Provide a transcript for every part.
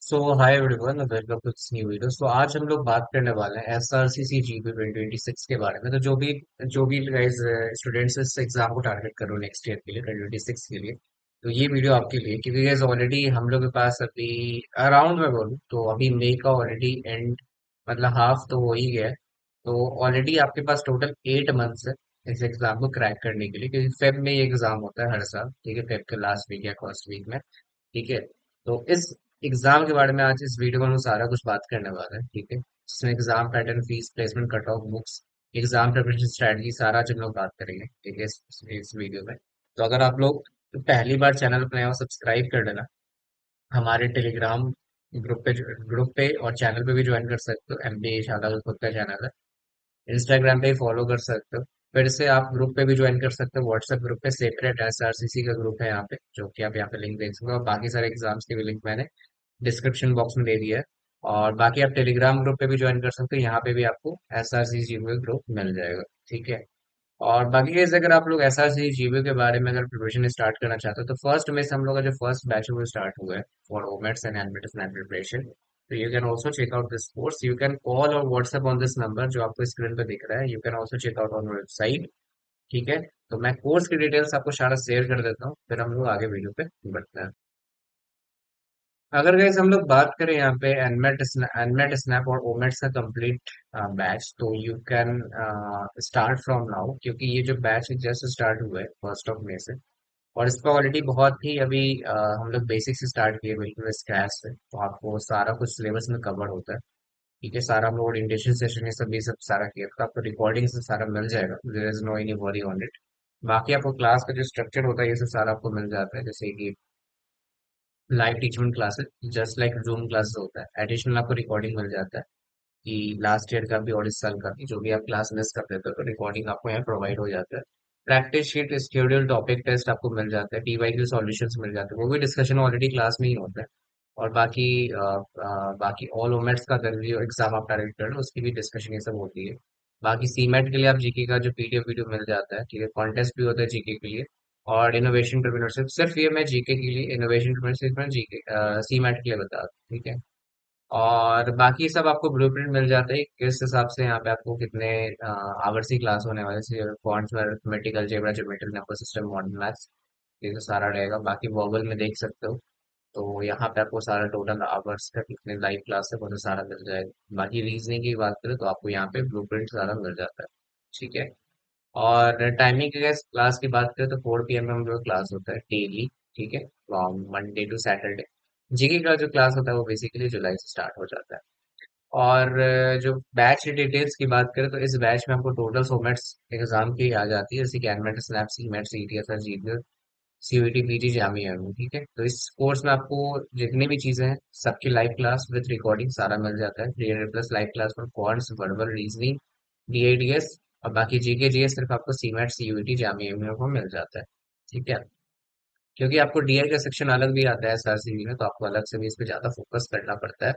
So hi everyone, welcome to this new video. So आज हम लोग बात करने वाले हैं एसआरसीसी जीपी 2026 के बारे में। तो जो भी गाइस स्टूडेंट्स इस एग्जाम को टारगेट कर रहे हो नेक्स्ट ईयर के लिए 2026 के लिए, तो ये वीडियो आपके लिए, क्योंकि गाइस ऑलरेडी हम लोग के पास अभी अराउंड में बोलूँ तो अभी मई का ऑलरेडी एंड मतलब हाफ तो हो ही गया है। तो ऑलरेडी आपके पास टोटल 8 मंथ्स है इस एग्जाम को क्रैक करने के लिए, क्योंकि फेब में ये एग्जाम होता है हर साल। ठीक है, फेब के लास्ट वीक या फर्स्ट वीक में। ठीक है, तो इस एग्जाम के बारे में आज इस वीडियो में हम सारा कुछ बात करने वाले हैं। ठीक है, जिसमें exam pattern, fees, placement, cut off, books, exam preparation strategy, सारा जो हम लोग बात करेंगे। ठीक है, इस वीडियो में। तो अगर आप लोग पहली बार चैनल पर नए हो, सब्सक्राइब कर देना। हमारे टेलीग्राम ग्रुप पे और चैनल पे भी ज्वाइन कर सकते हो। एमबी शाला का खुद का चैनल है। इंस्टाग्राम पे फॉलो कर सकते हो। फिर से आप ग्रुप पे भी ज्वाइन कर सकते हो, व्हाट्सएप ग्रुप पे। सेपरेट एसआरसीसी का ग्रुप है यहाँ पे, जो कि आप यहाँ पे लिंक देख सकते हो। और बाकी सारे एग्जाम्स के भी लिंक मैंने डिस्क्रिप्शन बॉक्स में दे दिया है। और बाकी आप टेलीग्राम ग्रुप पे भी ज्वाइन कर सकते हो, यहाँ पे भी आपको एसआरसीसी जीबीओ ग्रुप मिल जाएगा। ठीक है, और बाकी केस अगर आप लोग एसआरसीसी जीबीओ के बारे में अगर प्रिपरेशन स्टार्ट करना चाहते हो, तो फर्स्ट में से हम लोग का जो फर्स्ट बैच है वो स्टार्ट हुआ है for OMETs and admission preparation. तो you can also check out this course. You can call or WhatsApp on this number जो आपको स्क्रीन पे दिख रहा है। You can also check out on website. ठीक है, तो मैं कोर्स की डिटेल्स आपको सारा शेयर कर देता हूँ, फिर हम लोग आगे वीडियो पे बढ़ते हैं। अगर गाइस हम लोग बात करें यहाँ पे एनमेट स्नैप और ओमेट्स का कंप्लीट बैच, तो you can start from now, क्योंकि ये जो बैच है जस्ट स्टार्ट हुआ है 1 मई से। और इस पर ऑलरेडी बहुत ही अभी हम लोग बेसिक से स्टार्ट किए, बिल्कुल स्क्रैच से। तो आपको सारा कुछ सिलेबस में कवर होता है। ठीक है, सारा हम लोग ओरिएंटेशन सेशन ये सब सारा किया, तो आपको रिकॉर्डिंग से सारा मिल जाएगा। There is no any worry on it. बाकी आपको क्लास का जो स्ट्रक्चर होता है ये सब सारा आपको मिल जाता है, जैसे कि live Teachmint classes just like zoom classes होता है। एडिशनल आपको रिकॉर्डिंग मिल जाता है कि लास्ट ईयर का भी और इस साल का भी जो भी आप क्लास मिस कर देते हो, तो रिकॉर्डिंग आपको यहाँ प्रोवाइड हो जाता है। Practice sheet, schedule, topic test आपको मिल जाता है। पीवाईक्यू सॉल्यूशंस मिल जाते हैं, वो भी डिस्कशन ऑलरेडी क्लास में ही होता है। और बाकी ऑल ओमेट्स का अगर जो एग्जाम आप डायरेक्ट कर रहे हो उसकी भी डिस्कशन ये सब होती है। बाकी सीमेट के लिए आप जीके का जो पीडीएफ वीडियो मिल जाता है। ठीक है, कॉन्टेस्ट भी होता है जीके के लिए। और इनोवेशन एंटरप्रेन्योरशिप, सिर्फ ये मैं जीके के लिए, इनोवेशन एंटरप्रेन्योरशिप में जीके सीमेट के लिए बता दूं। ठीक है, और बाकी सब आपको ब्लूप्रिंट मिल जाता है किस हिसाब से यहाँ पे आपको कितने आवर्स की क्लास होने वाले, जैसे क्वांट्स में arithmetic, algebra, geometry, number system, modern maths, ये तो सारा रहेगा। बाकी वोबल में देख सकते हो, तो यहाँ पे आपको सारा टोटल आवर्स का कितने लाइव क्लास है वो तो सारा मिल जाएगा। बाकी रीजनिंग की बात करें तो आपको यहाँ पे ब्लूप्रिंट सारा मिल जाता है। ठीक है, और टाइमिंग की क्लास की बात करें तो 4 PM में हम लोग क्लास होता है डेली। ठीक है, from Monday to Saturday. GK का जो क्लास होता है वो बेसिकली जुलाई से स्टार्ट हो जाता है। और जो बैच डिटेल्स की बात करें तो इस बैच में आपको टोटल फॉर्मेट्स एग्जाम की आ जाती है, जैसे कि NMAT, SNAP, CMAT, CTS, GPS, CUET, PG, जामी है। ठीक है, तो इस कोर्स में आपको जितनी भी चीजें हैं सबकी लाइव क्लास विद रिकॉर्डिंग सारा मिल जाता है। 300+ live class for quants, verbal, reasoning, DI DS. और बाकी जीके जीएस सिर्फ आपको सीमेट, सीयूईटी, जामी को मिल जाता है। ठीक है, क्योंकि आपको डीआई का सेक्शन अलग भी आता है एसआरसीबी में, तो आपको अलग से भी इस पे ज्यादा फोकस करना पड़ता है।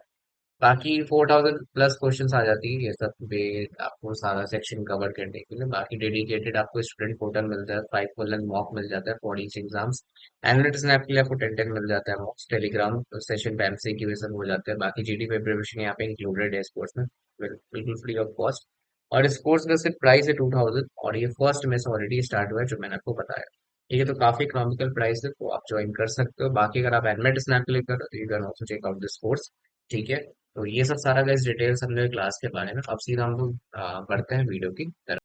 बाकी 4000+ क्वेश्चन आ जाती है ये सब पे, आपको सारा सेक्शन कवर करने के लिए। बाकी डेडिकेटेड आपको स्टूडेंट पोर्टल मिलता है, 5 मॉक मिल जाता है for each exams. Annual snap के लिए आपको 10 मिल जाता है मॉक्स। टेलीग्राम सेशन पे एमसीक्यू ये सब हो जाते हैं। बाकी जीडी प्रिपरेशन यहाँ पे इंक्लूडेड है इस कोर्स में, बिल्कुल फ्री ऑफ कॉस्ट। और इस कोर्स का सिर्फ प्राइस है 2000, और ये फर्स्ट में से ऑलरेडी स्टार्ट हुआ है जो मैंने आपको बताया। ठीक है, तो काफी इकोनॉमिकल प्राइस है, तो आप ज्वाइन कर सकते हो। बाकी अगर आप एडमिट स्नैप के लिए कर रहे हो तो you can also check out this course. ठीक है, तो ये सब सारा गाइस डिटेल्स हम लोग क्लास के बारे में। अब सीधा हम लोग बढ़ते हैं वीडियो की तरफ।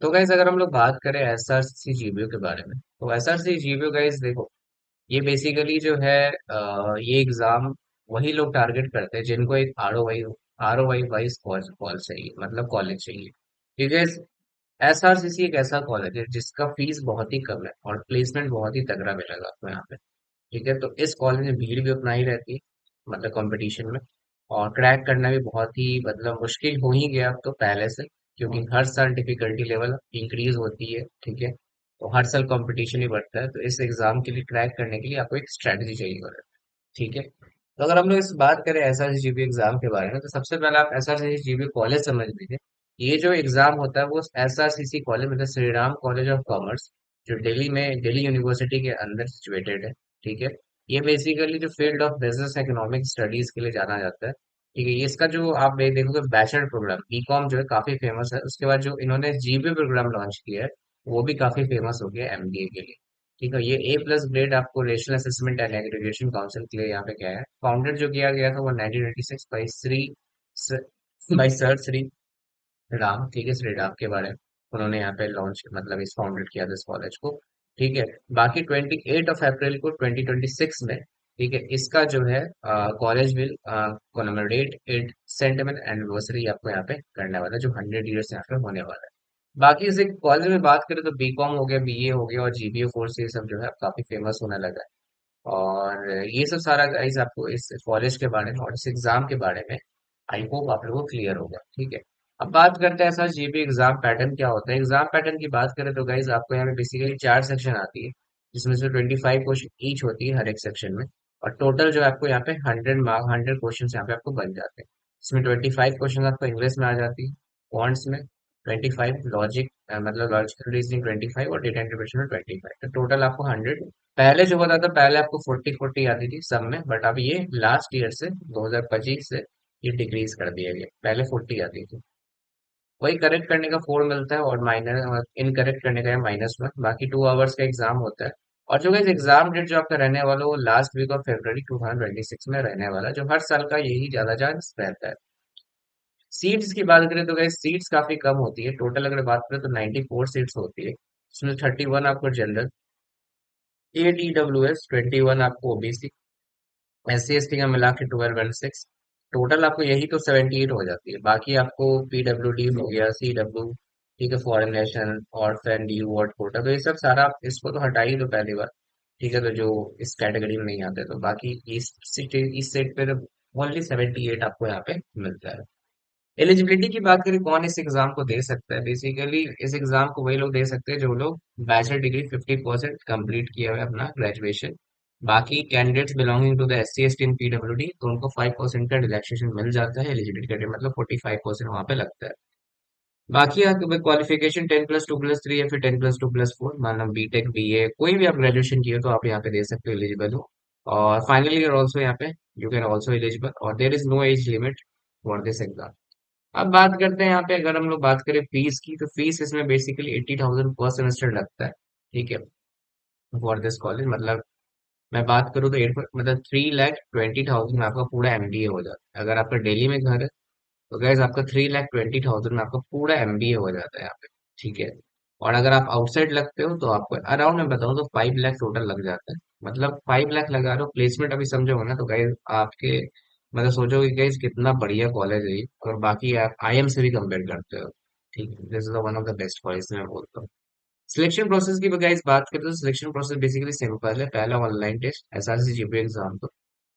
तो गाइस अगर हम लोग बात करें एसआरसी जीबीओ के बारे में, तो एसआरसी जीबीओ गाइस देखो, ये बेसिकली जो है ये एग्जाम वही लोग टारगेट करते हैं जिनको एक आरओआई वाइज कॉल चाहिए, मतलब कॉलेज चाहिए। क्योंकि एसआरसीसी एक ऐसा कॉलेज है जिसका फीस बहुत ही कम है और प्लेसमेंट बहुत ही तगड़ा मिलेगा आपको यहाँ पे। ठीक है, तो इस कॉलेज में भीड़ भी उतना ही रहती है, मतलब कंपटीशन में। और क्रैक करना भी बहुत ही मतलब मुश्किल हो ही गया अब तो पहले से, क्योंकि हर साल डिफिकल्टी लेवल इंक्रीज होती है। ठीक है, तो हर साल कंपटीशन ही बढ़ता है, तो इस एग्जाम के लिए क्रैक करने के लिए आपको एक स्ट्रेटजी चाहिए होगा। ठीक है, तो अगर हम लोग इस बात करें S R C GB exam के बारे में, तो सबसे पहले आप S R C GB college समझ लीजिए। ये जो एग्जाम होता है वो S R C C college, मतलब Shri Ram college of commerce, जो दिल्ली यूनिवर्सिटी के अंदर सिचुएटेड है। ठीक है, ये बेसिकली जो field of business economic studies के लिए जाना जाता है। ठीक है, ये इसका जो आप देखोगे बैचलर प्रोग्राम बीकॉम जो है काफी फेमस है। उसके बाद जो इन्होंने जीबीए प्रोग्राम लॉन्च किया है वो भी काफी फेमस हो गया एमबीए के लिए। ठीक है, ये ए प्लस ग्रेड आपको national assessment and aggregation council के लिए यहाँ पे क्या है फाउंडेड जो किया गया था वो 1996 by by sir Shri Ram. ठीक है, श्री राम के बारे में उन्होंने यहाँ पे लॉन्च मतलब इस फाउंडेड किया था इस कॉलेज को। ठीक है, बाकी 28 अप्रैल को 2026 में ठीक है इसका जो है college will commemorate it sentiment anniversary आपको यहाँ पे करने वाला है जो 100 ईयर्स यहाँ पे होने वाला है। बाकी इसे कॉलेज में बात करें तो बीकॉम हो गया, बीए हो गया और जीबीए कोर्स ये सब जो है काफी फेमस होने लगा है। और ये सब सारा गाइस आपको इस कॉलेज के बारे में और इस एग्जाम के बारे में आई होप आप लोगों को क्लियर होगा। ठीक है, अब बात करते हैं ऐसा जीपी एग्जाम पैटर्न क्या होता है। एग्जाम पैटर्न की बात करें तो गाइस आपको यहाँ पे बेसिकली 4 सेक्शन आती है जिसमें से 25 क्वेश्चन ईच होती है हर एक सेक्शन में। और टोटल जो है आपको यहाँ पे 100 मार्क 100 क्वेश्चन यहाँ पे आपको बन जाते हैं। इसमें 25 क्वेश्चन आपको इंग्लिश में आ जाती है, क्वांट्स में 25, लॉजिक मतलब लॉजिकल रीजनिंग 25 और डेटा इंटरप्रिटेशन में 25, तो टोटल आपको 100। पहले जो होता था पहले आपको 40 आती थी सब में, बट अब ये लास्ट ईयर से 2025 से ये डिक्रीज कर दिया गया, पहले 40 आती थी। वही करेक्ट करने का 4 मिलता है और माइनस इनकरेक्ट करने का है -1। बाकी 2 आवर्स का एग्जाम होता है। और जो गाइस एग्जाम डेट जो आपका रहने वाला है, वो लास्ट वीक ऑफ फरवरी 2026 में रहने वाला है, जो हर साल का यही ज्यादा चांस रहता है। सीट्स की बात करें तो गाइस सीट्स काफी कम होती है, टोटल अगर बात करें तो 94 सीट्स होती है। इसमें 31 आपको जनरल, ADWS 21 आपको ओबीसी, SC ST का मिला के 12 और 6, टोटल आपको यही तो 78 हो जाती है। बाकी आपको PWD हो गया, CW, ठीक है, फॉरेन नेशनल और फैन डी वर्ड कोटा, तो ये सब सारा आप इसको तो हटा ही दो पहली बार। ठीक है, तो जो इस कैटेगरी में नहीं आते तो बाकी इस सेट पे तो ओनली 78 आपको यहाँ पे मिलता है। एलिजिबिलिटी की बात करें कौन इस एग्जाम को दे सकता है, बेसिकली इस एग्जाम को वही लोग दे सकते हैं जो लोग बैचलर डिग्री 50% कंप्लीट किया हुआ है अपना ग्रेजुएशन। बाकी candidates belonging to the SC ST in PWD तो उनको 5% का रिलैक्सेशन मिल जाता है एलिजिबिलिटी क्राइटेरिया, मतलब 45% वहां पे लगता है। बाकी आपके क्वालिफिकेशन 10+2+3 या फिर 10+2+4, माना बीटेक BA कोई भी आप ग्रेजुएशन किए हो तो आप यहाँ पे दे सकते हो, एलिजिबल हो। और फाइनली यूर ऑल्सो यहाँ पे you can also eligible or there is no age limit for this exam. अब बात करते हैं यहाँ पे अगर हम लोग बात करें फीस की, तो फीस इसमें बेसिकली 80,000 पर सेमेस्टर लगता है। ठीक है, फॉर दिस कॉलेज मतलब मैं बात करूँ तो 8 मतलब 3,20,000 में आपका पूरा MBA हो जाता है। अगर आपका दिल्ली में घर है तो गैस आपका 3,20,000 में आपका पूरा MBA हो जाता है यहाँ पे। ठीक है, और अगर आप आउटसाइड लगते हो तो आपको अराउंड मैं बताऊँ तो 5 लाख टोटल लग जाता है। मतलब 5 लाख लगा रहे हो, प्लेसमेंट अभी समझोगे ना तो गैस आपके मतलब सोचोगे गैस कितना बढ़िया कॉलेज है ये, और बाकी आप IM से भी कंपेयर करते हो। ठीक है, this is one of the best college मैं बोलता हूँ। सिलेक्शन प्रोसेस की गाइस बात करें तो सिलेक्शन प्रोसेस बेसिकली सिंपल है। पहला online test, SRC GPA exam, तो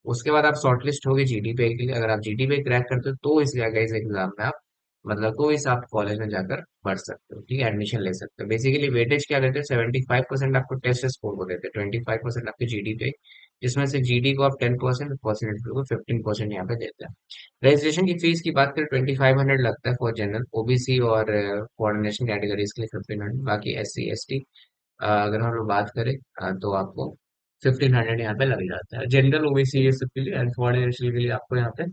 उसके बाद आप शॉर्टलिस्ट होगे GDPI के लिए। अगर आप GDPI क्रैक करते हो तो इस जगह इस एग्जाम में आप मतलब तो इस आप कॉलेज में जाकर पढ़ सकते हो। ठीक है, एडमिशन ले सकते हो। बेसिकली वेटेज क्या देते हैं, 75% आपको टेस्ट स्कोर को देते हैं, 25% आपके GDPI, जिसमें से GD को आप 10%, परसेंटेज को 15% यहाँ पे देते हैं। रजिस्ट्रेशन की फीस की बात करें 2500 लगता है फॉर जनरल, OBC और कोऑर्डिनेशन कैटेगरीज के लिए 1500। बाकी SC ST अगर हम लोग बात करें तो आपको 1500 यहाँ पे लग जाता है। जनरल OBC ये सब के लिए एंड कोऑर्डिनेशन के लिए आपको यहाँ पे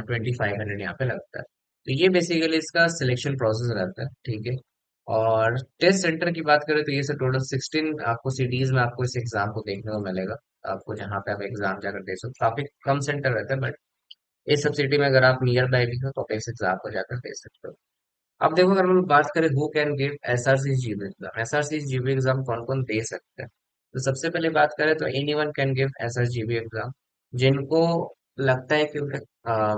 2500 यहाँ पे लगता है। तो ये बेसिकली इसका सिलेक्शन प्रोसेस रहता है। ठीक है, और टेस्ट सेंटर की बात करें तो ये सब टोटल 16 आपको सिटीज में आपको इस एग्जाम को देखने को मिलेगा। आपको जहाँ पे आप एग्जाम जाकर दे सकते हो, काफी कम सेंटर रहता है, बट इस सब सिटी में अगर आप नियर बाय भी हो तो आप इस एग्जाम को जाकर दे सकते हो। अब देखो अगर हम लोग बात करें who can give SRC GB exam, SRC GB exam कौन कौन दे सकते हैं, तो सबसे पहले बात करें तो anyone can give SRC GB exam. जिनको लगता है कि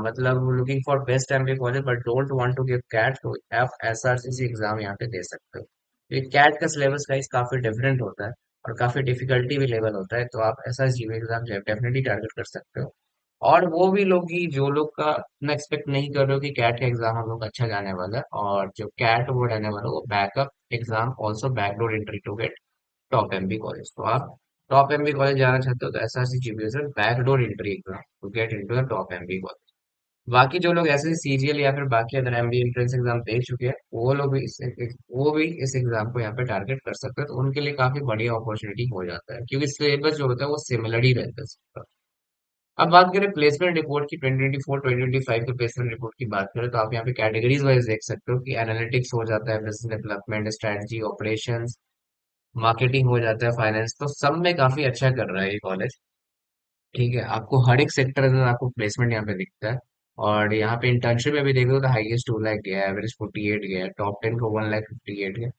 मतलब looking for best MB college but don't want to give CAT, तो आप SRCC एग्जाम यहाँ पे दे सकते हो। ये कैट का सिलेबस का काफी डिफरेंट होता है और काफी डिफिकल्टी भी लेवल होता है, तो आप SRC GB exam definitely target कर सकते हो। और वो भी लोग ही जो लोग का मैं एक्सपेक्ट नहीं कर रहे हो कि कैट का एग्जाम हम लोग अच्छा जाने वाला है, और जो कैट वो रहने वाला है वो backup exam also backdoor entry to get top MB college. तो आप टॉप एमबी कॉलेज जाना चाहते हो तो SRC जीपीयू से backdoor entry exam to get into the top MB college. बाकी जो लोग ऐसे सीजीएल या फिर बाकी अदर एमबीए एंट्रेंस एग्जाम दे चुके हैं, वो भी इस एग्जाम को यहाँ पे टारगेट कर सकते हैं, तो उनके लिए काफी बढ़िया अपॉर्चुनिटी हो जाता है, क्योंकि सिलेबस जो होता है वो सिमिलर ही रहता है सबका। अब बात करें प्लेसमेंट रिपोर्ट की, 2024 2025 के प्लेसमेंट रिपोर्ट की बात करें, तो आप यहाँ पे कैटेगरीज वाइज देख सकते हो कि एनालिटिक्स हो जाता है, business development, strategy, operations, marketing हो जाता है, फाइनेंस, तो सब में काफी अच्छा कर रहा है ये कॉलेज। ठीक है, आपको हर एक सेक्टर में आपको प्लेसमेंट यहाँ पे दिखता है। और यहाँ पे इंटर्नशिप में भी देखो तो हाईएस्ट 2 लाख गया, एवरेज 48 गया, टॉप 10 को 1 लाख 58 गया,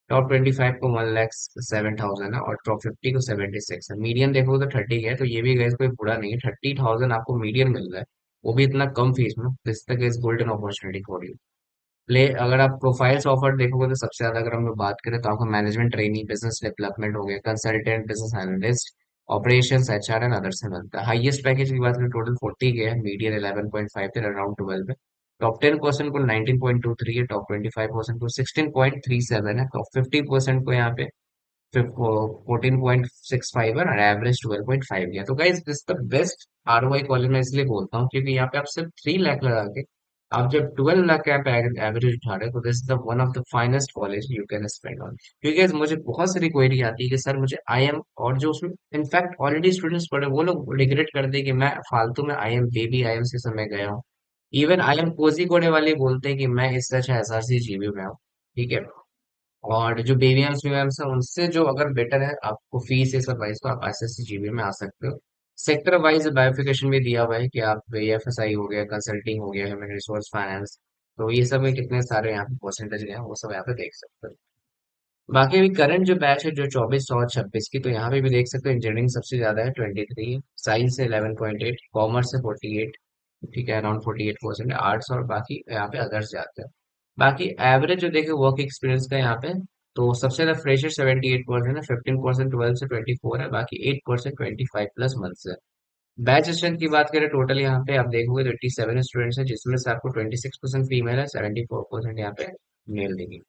टॉप 25 को 1 लाख 7,000 है, और टॉप 50 को 76 है। मीडियन देखो तो 30 गया, तो ये भी गैस कोई बुरा नहीं है, 30,000 आपको मीडियन मिल रहा है, वो भी इतना कम फीस में। दिस तक is golden opportunity for you. Play अगर आप प्रोफाइल्स ऑफर देखोगे तो सबसे ज्यादा अगर हम लोग बात करें तो आपको मैनेजमेंट ट्रेनी, बिजनेस डेवलपमेंट हो गया, consultant, business analyst, operations, HR and other से मिलता है। हाईएस्ट पैकेज की बात करें, टोटल 40 के है, मीडियन 11.5 थे, अराउंड 12 है। टॉप 10% को 19.23 है, टॉप 25% को 16.37 है, टॉप 50% को यहाँ पे 14.65 है, और एवरेज 12.5 गया। तो guys this the best ROI college मैं इसलिए बोलता हूँ, क्योंकि यहाँ पे आप सिर्फ 3 लाख लगा के आप जब 12 लाख का एवरेज उठा रहे हो, तो this is the one of the finest college you can spend on. क्योंकि guys, मुझे बहुत सारी क्वेरी आती है कि सर मुझे आईएम, और जो उसमें इनफैक्ट ऑलरेडी स्टूडेंट्स पढ़े वो लोग रिग्रेट कर दे कि मैं फालतू में आईएम, बेबी आईएम से समय गया हूँ। इवन आईएम कोजी कोडे वाले बोलते हैं कि मैं इससे अच्छा एसआरसी जीबी में हूँ। ठीक है, और जो बेबीएम्स वीएम्स है उनसे जो अगर बेटर है आपको फीस ये सब वाइज, तो आप एसएससी जीबी में आ सकते हो। सेक्टर वाइज बायोफिकेशन भी दिया हुआ है कि आप एफएसआई हो गया, कंसल्टिंग हो गया, ह्यूमन रिसोर्स फाइनेंस, तो ये सब में कितने सारे यहाँ पे परसेंटेज गए हैं वो सब यहाँ पे देख सकते हो। बाकी अभी करंट जो बैच है जो 24 और 26 की, तो यहाँ पे भी देख सकते हो इंजीनियरिंग सबसे ज्यादा है 23, साइंस है 11.8, कॉमर्स है 48, ठीक है अराउंड 48%, आर्ट्स, और बाकी यहाँ पे अदर्स जाते हैं। बाकी एवरेज जो देखे वर्क एक्सपीरियंस का यहाँ पे, तो सबसे ज्यादा फ्रेशर 78% है, 15% 12 से 24 है, बाकी 8% 25+ मंथ है। बैच स्ट्रेंथ की बात करें, टोटल यहाँ पे आप देखोगे तो 87 स्टूडेंट्स हैं, जिसमें से आपको 26% फीमेल है, 74% यहाँ पे मेल देंगे।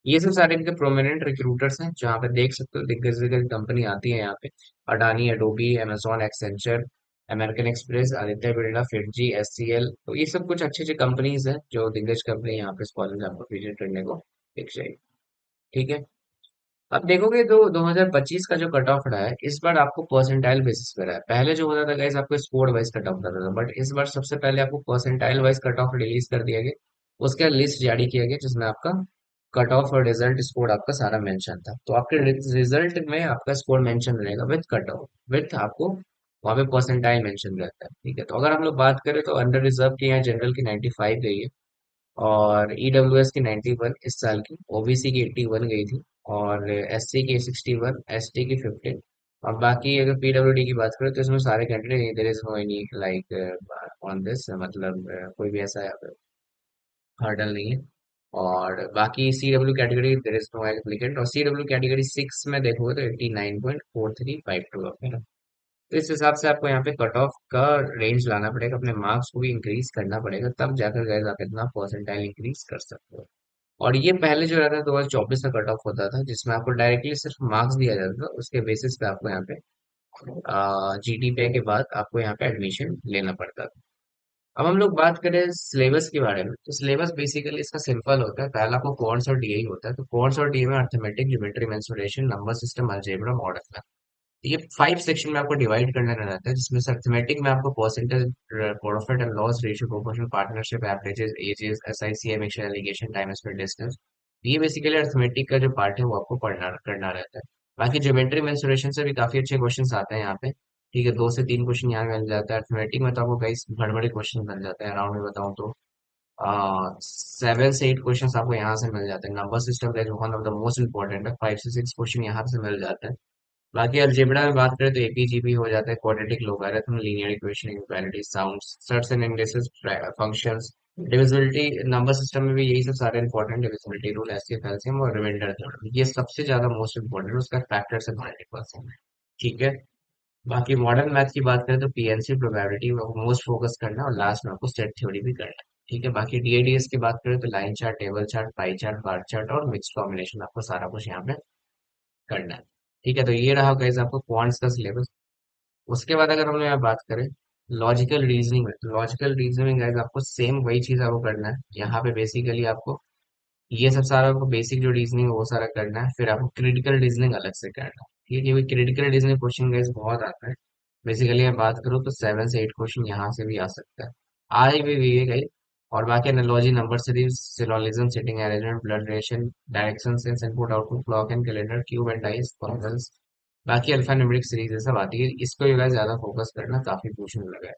ये सब सारे इनके प्रोमिनेंट रिक्रूटर्स हैं, जहाँ पे देख सकते हो दिग्गज दिग्गज कंपनी आती है यहाँ पे, Adani, Adobe, amazon, Accenture, American express, Aditya Birla, FIITJEE, HCL, तो ये सब कुछ अच्छी अच्छी कंपनीज हैं जो दिग्गज कंपनी यहाँ पे इस कॉलेज में आपको विजिट करने को दिख जाएगी। ठीक है, अब देखोगे तो 2025 का जो कट ऑफ रहा है इस बार आपको परसेंटाइल बेसिस पे रहा है। पहले जो होता था गाइस आपको स्कोर वाइज कट ऑफ करता था, बट इस बार सबसे पहले आपको percentile wise cut off release कर दिया गया, उसका लिस्ट जारी किया गया जिसमें आपका कट ऑफ और रिजल्ट स्कोर आपका सारा मेंशन था। तो आपके रिजल्ट में आपका स्कोर मेंशन रहेगा विथ कट ऑफ, विथ आपको वहाँ पे परसेंटाइल मेंशन रहता है। ठीक है, तो अगर हम लोग बात करें तो अंडर रिजर्व की या जनरल की 95 गई है, और ईडब्ल्यूएस की 91 इस साल की, ओबीसी की 81 गई थी, और एससी की 61, एसटी की 15। और बाकी अगर पीडब्ल्यूडी की बात करें तो इसमें सारे candidate, there is no any like on this, मतलब कोई भी ऐसा हर्डल नहीं है। और बाकी C W category there is no applicant, और सी डब्ल्यू कैटेगरी 6 में देखोगे तो 89.4352 है ना। तो इस हिसाब से आपको यहाँ पे कट ऑफ का रेंज लाना पड़ेगा, अपने मार्क्स को भी इंक्रीज करना पड़ेगा, तब जाकर गैस आप इतना परसेंटाइल इंक्रीज कर सकते हो। और ये पहले जो रहता था 2024 का कट ऑफ होता था, जिसमें आपको डायरेक्टली सिर्फ मार्क्स दिया जाता था, उसके बेसिस पे आपको यहाँ पे जीटी पे के बाद आपको यहाँ पे एडमिशन लेना पड़ता था। अब हम लोग बात करें सिलेबस के बारे में, तो सिलेबस बेसिकली इसका सिंपल होता है। पहला आपको क्वांट्स और डीआई होता है, तो क्वांट्स और डीआई में arithmetic, geometry, mensuration, number system, algebra, model math, ये 5 सेक्शन में आपको डिवाइड करना रहता है, जिसमें से अर्थमेटिक में आपको percentage, profit and loss ratio, proportion, partnership, averages, ages, SIC, mixture allegation, time spend, distance, ये बेसिकली अर्थमेटिक का जो पार्ट है वो आपको पढ़ना करना रहता है। बाकी ज्योमेट्री मेंसुरेशन से भी काफी अच्छे क्वेश्चन आते हैं यहाँ पे। ठीक है, 2 से 3 क्वेश्चन यहाँ मिल जाता है। अर्थमेटिक में तो आपको कई बड़े बड़े क्वेश्चन मिल जाते हैं, अराउंड में बताऊँ तो 7 से 8 क्वेश्चन आपको यहाँ से मिल जाते हैं। नंबर सिस्टम का one of the most important है, 5 से 6 क्वेश्चन यहाँ से मिल जाते हैं। बाकी अलजेब्रा में बात करें तो एपीजीपी हो जाता है, quadratic logarithm, linear equation, equality, sounds, shirts and indexes, functions, divisibility. Number system में भी यही सब सारे important, divisibility rule, HCF, LCM और रिमाइंडर थ्योरम, ये सबसे ज्यादा मोस्ट इंपॉर्टेंट है, उसका फैक्टर से 90%। ठीक है, बाकी मॉडर्न मैथ की बात करें तो पीएनसी, प्रोबेबिलिटी मोस्ट फोकस करना, और लास्ट में आपको सेट थ्योरी भी करना है। ठीक है, बाकी डीएडीएस की बात करें तो line chart, table chart, pie chart, bar chart और मिक्स कॉम्बिनेशन, आपको सारा कुछ यहाँ पे करना है। ठीक है, तो ये रहा गाइस आपको क्वांट्स का सिलेबस। उसके बाद अगर हम लोग यहाँ बात करें लॉजिकल रीजनिंग में, लॉजिकल रीजनिंग गाइस आपको सेम वही चीज आपको करना है यहाँ पे। बेसिकली आपको ये सब सारा आपको बेसिक जो रीजनिंग है वो सारा करना है, फिर आपको क्रिटिकल रीजनिंग अलग से करना है। ठीक है, क्योंकि क्रिटिकल रीजनिंग क्वेश्चन गाइस बहुत आता है। बेसिकली मैं बात करूँ तो 7 से 8 क्वेश्चन यहाँ से भी आ सकता है, आए भी है गाइस। और बाकी analogy, number series, syllogism, sitting arrangement, blood relation, direction sense, input output, clock and calendar, cube and dice, functions, बाकी अल्फा न्यूमेरिक सीरीज ये सब आती है। इस पे जो है ज्यादा फोकस करना, काफी पूछने लगा है।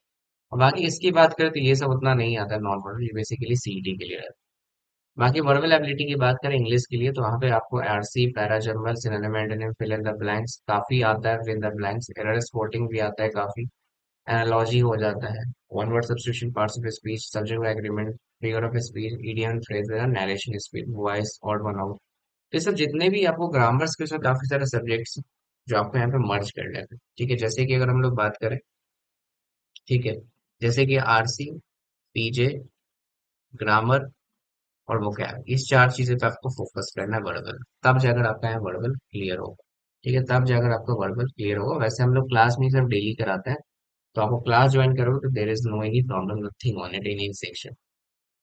और बाकी इसकी बात करें तो ये सब उतना नहीं आता है नॉर्मल, ये बेसिकली सीईटी के लिए रहता है। बाकी वर्बल एबिलिटी की बात करें इंग्लिश के लिए, तो वहाँ पे आपको RC, parajumble, synonym, antonym, fill in the blanks काफी आता है, fill in the blanks, error spotting भी आता है काफी, एनालॉजी हो जाता है, one word substitution, parts of speech, subject agreement, figure of speech, idiom, phrases, narration speech, voice, odd one out. ये सब जितने भी आपको ग्रामर्स के, उसमें काफी सारे सब्जेक्ट्स जो आपको यहाँ पे मर्ज कर लेते हैं। ठीक है, जैसे कि अगर हम लोग बात करें, ठीक है, जैसे कि आरसी, पीजे, ग्रामर और वोकैब, इस 4 चीजें पे आपको फोकस करना है वर्बल। तब जाकर आपका यहाँ वर्बल क्लियर होगा। ठीक है, तब जाकर आपका वर्बल क्लियर होगा। वैसे हम लोग क्लास में सिर्फ डेली कराते हैं, तो आपको क्लास ज्वाइन करोगे तो there is no any problem, nothing on it in section.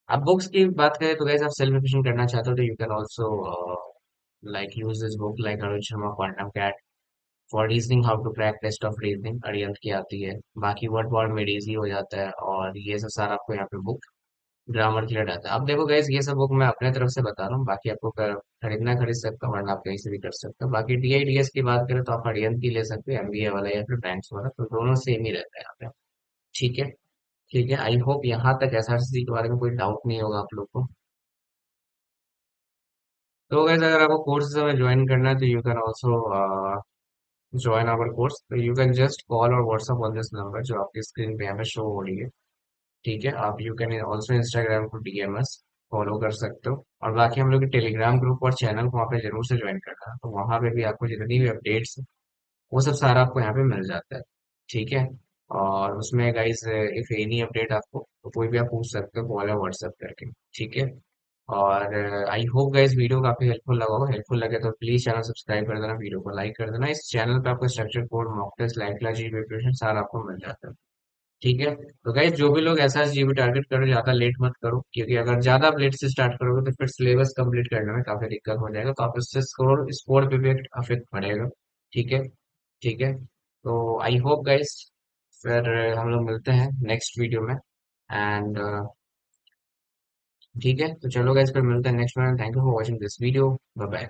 अब बुक्स की बात करें तो गैस आप सेल्फ एफिशिएंट करना चाहते हो तो you can also like use this book like Rohit Sharma quantum CAT for reasoning, how to crack test of reasoning, Arihant की आती है। बाकी वर्ड वॉर्ड मेड इजी हो जाता है, और ये सब सारा आपको यहाँ पे बुक ग्रामर के लिए रहता है। अब देखो गैस, ये सब बुक मैं अपने तरफ से बता रहा हूँ, बाकी आपको खरीदना खरीद सकते हो, वरना आप कहीं से भी कर सकते हो। बाकी डीआईडीएस की बात करें तो आप अरिहंत की ले सकते हो, एमबीए वाला या फिर बैंक्स वाला, तो दोनों सेम ही रहता है यहाँ पे। ठीक है। ठीक है, आई होप यहाँ तक एसआरसी के बारे में कोई डाउट नहीं होगा आप लोग को। तो गैस अगर आपको कोर्स में ज्वाइन करना है तो you can also join our course. तो you can just call or WhatsApp on this number जो आपकी स्क्रीन पे यहाँ पे शो हो रही है। ठीक है, आप यू कैन ऑल्सो इंस्टाग्राम को डीएम अस, फॉलो कर सकते हो। और बाकी हम लोग के टेलीग्राम ग्रुप और चैनल को वहाँ पे जरूर से ज्वाइन करना है, तो वहाँ पे भी आपको जितनी भी अपडेट्स वो सब सारा आपको यहाँ पे मिल जाता है। ठीक है, और उसमें गाइस इफ एनी अपडेट आपको तो कोई भी आप पूछ सकते हो कॉल या व्हाट्सएप करके। ठीक है, और आई होप गाइस वीडियो काफी हेल्पफुल लगा होगा। हेल्पफुल लगे तो प्लीज चैनल सब्सक्राइब कर देना, वीडियो को लाइक कर देना। इस चैनल पे आपको structure code, mock test, live class, जी प्रिपरेशन सारा आपको मिल जाता है। ठीक है, तो गाइस जो भी लोग ऐसा जीबी टारगेट करो, ज्यादा लेट मत करो, क्योंकि अगर ज्यादा आप लेट से स्टार्ट करोगे तो फिर सिलेबस कंप्लीट करने में काफी दिक्कत हो जाएगा, तो आप उससे स्कोर स्कोर पे भी अफेक्ट पड़ेगा। ठीक है। ठीक है, तो आई होप गाइस, फिर हम लोग मिलते हैं नेक्स्ट वीडियो में। एंड ठीक है, तो चलो गाइस फिर मिलते हैं नेक्स्ट में। Thank you for watching this video, bye bye.